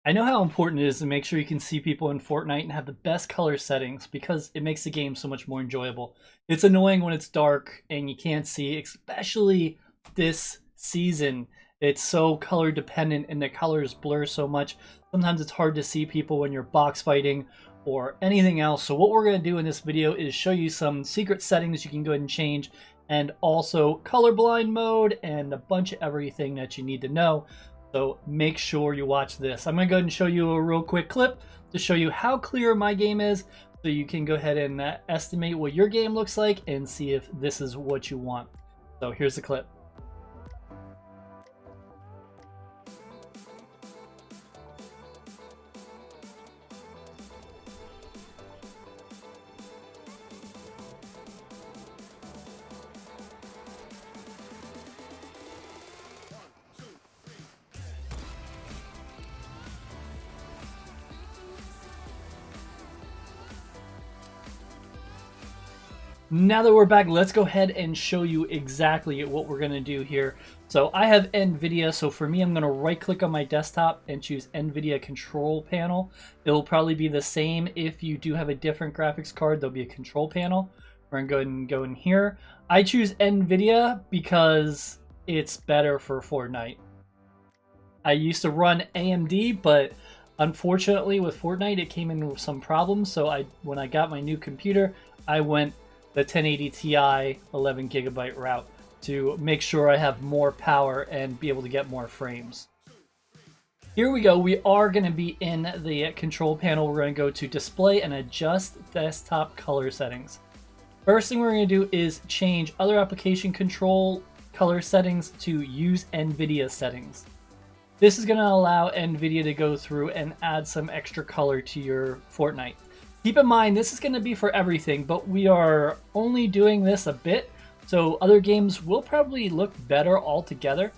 I know how important it is to make sure you can see people in Fortnite and have the best color settings because it makes the game so much more enjoyable. It's annoying when it's dark and you can't see, especially this season. It's so color dependent and the colors blur so much. Sometimes it's hard to see people when you're box fighting or anything else. So what we're going to do in this video is show you some secret settings you can go ahead and change, and also colorblind mode and a bunch of everything that you need to know. So make sure you watch this. I'm going to go ahead and show you a real quick clip to show you how clear my game is, so you can go ahead and estimate what your game looks like and see if this is what you want. So here's the clip. Now that we're back, let's go ahead and show you exactly what we're going to do here. So I have Nvidia, so for me I'm going to right click on my desktop and choose Nvidia control panel. It'll probably be the same if you do have a different graphics card. There'll be a control panel. We're going to go ahead and go in here. I choose Nvidia because it's better for Fortnite. I used to run AMD, but unfortunately with Fortnite it came in with some problems, so when I got my new computer I went the 1080 Ti 11 gigabyte route to make sure I have more power and be able to get more frames. Here we go. We are going to be in the control panel. We're going to go to display and adjust desktop color settings. First thing we're going to do is change other application control color settings to use Nvidia settings. This is going to allow Nvidia to go through and add some extra color to your Fortnite. Keep in mind, this is going to be for everything, but we are only doing this a bit, so other games will probably look better altogether.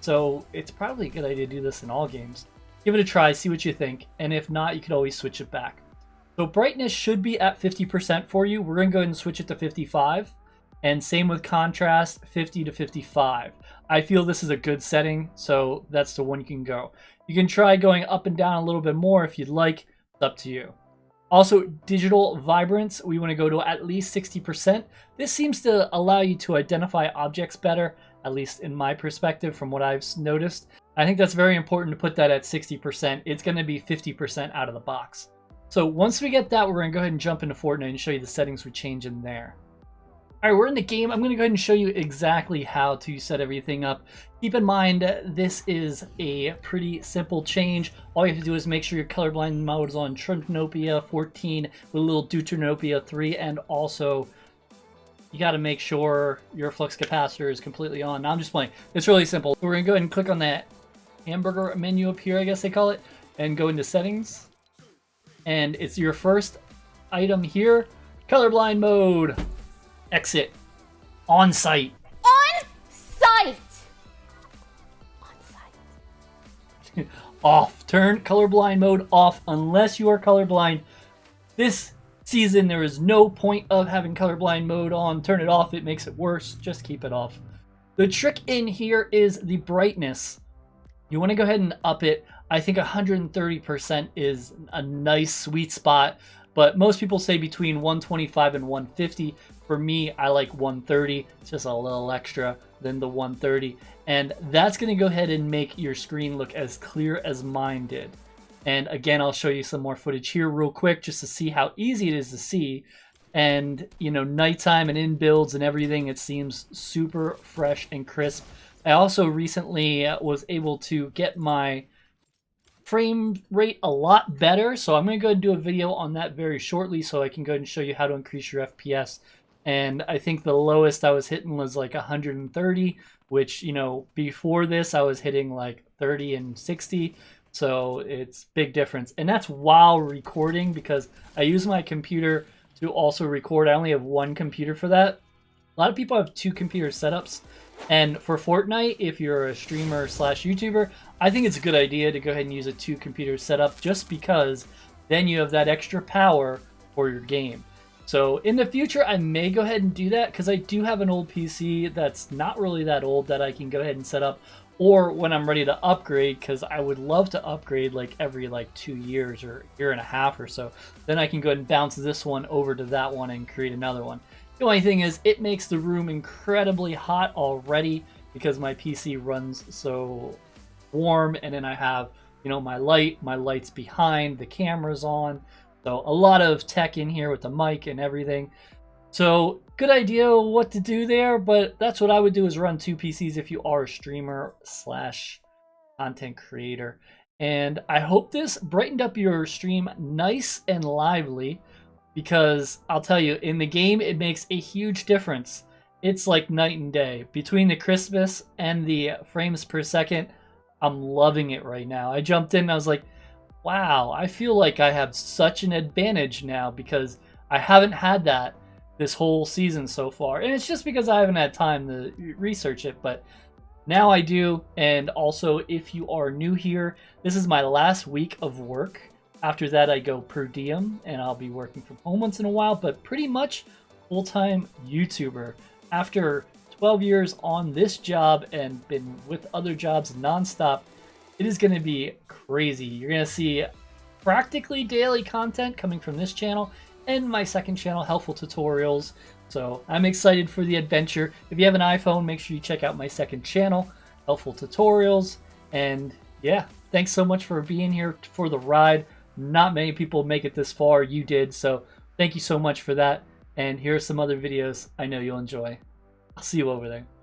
So it's probably a good idea to do this in all games. Give it a try, see what you think, and if not, you could always switch it back. So brightness should be at 50% for you. We're going to go ahead and switch it to 55, and same with contrast, 50 to 55. I feel this is a good setting, so that's the one you can go. You can try going up and down a little bit more if you'd like. It's up to you. Also, digital vibrance, we want to go to at least 60%. This seems to allow you to identify objects better, at least in my perspective from what I've noticed. I think that's very important to put that at 60%. It's going to be 50% out of the box. So once we get that, we're going to go ahead and jump into Fortnite and show you the settings we change in there. All right, we're in the game. I'm going to go ahead and show you exactly how to set everything up. Keep in mind, this is a pretty simple change. All you have to do is make sure your colorblind mode is on Trinopia 14 with a little Deuteranopia 3, and also you got to make sure your flux capacitor is completely on. Now I'm just playing. It's really simple. We're going to go ahead and click on that hamburger menu up here, I guess they call it, and go into settings. And it's your first item here, colorblind mode. Exit. On site. On site. On site. Off. Turn colorblind mode off unless you are colorblind. This season there is no point of having colorblind mode on. Turn it off. It makes it worse. Just keep it off. The trick in here is the brightness. You want to go ahead and up it. I think 130% is a nice sweet spot, but most people say between 125 and 150. For me, I like 130. It's just a little extra than the 130. And that's going to go ahead and make your screen look as clear as mine did. And again, I'll show you some more footage here real quick just to see how easy it is to see. And, you know, nighttime and in builds and everything, it seems super fresh and crisp. I also recently was able to get my frame rate a lot better. So I'm going to go ahead and do a video on that very shortly so I can go ahead and show you how to increase your FPS. And I think the lowest I was hitting was like 130, which, you know, before this I was hitting like 30 and 60. So it's big difference. And that's while recording, because I use my computer to also record. I only have one computer for that. A lot of people have two computer setups. And for Fortnite, if you're a streamer slash YouTuber, I think it's a good idea to go ahead and use a two computer setup, just because then you have that extra power for your game. So in the future, I may go ahead and do that because I do have an old PC that's not really that old that I can go ahead and set up or when I'm ready to upgrade, because I would love to upgrade like every like 2 years or year and a half or so. Then I can go ahead and bounce this one over to that one and create another one. The only thing is it makes the room incredibly hot already because my PC runs so warm, and then I have, you know, my light's behind, the camera's on. So a lot of tech in here with the mic and everything. So good idea what to do there, but that's what I would do, is run 2 PCs if you are a streamer slash content creator. And I hope this brightened up your stream nice and lively, because I'll tell you, in the game it makes a huge difference. It's like night and day. Between the crispness and the frames per second, I'm loving it right now. I jumped in and I was like, wow, I feel like I have such an advantage now, because I haven't had that this whole season so far. And it's just because I haven't had time to research it, but now I do. And also, if you are new here, this is my last week of work. After that, I go per diem, and I'll be working from home once in a while, but pretty much full-time YouTuber. After 12 years on this job and been with other jobs nonstop, it is going to be crazy. You're going to see practically daily content coming from this channel and my second channel, Helpful Tutorials. So I'm excited for the adventure. If you have an iPhone, make sure you check out my second channel, Helpful Tutorials. And yeah, thanks so much for being here for the ride. Not many people make it this far. You did, so thank you so much for that. And here are some other videos I know you'll enjoy. I'll see you over there.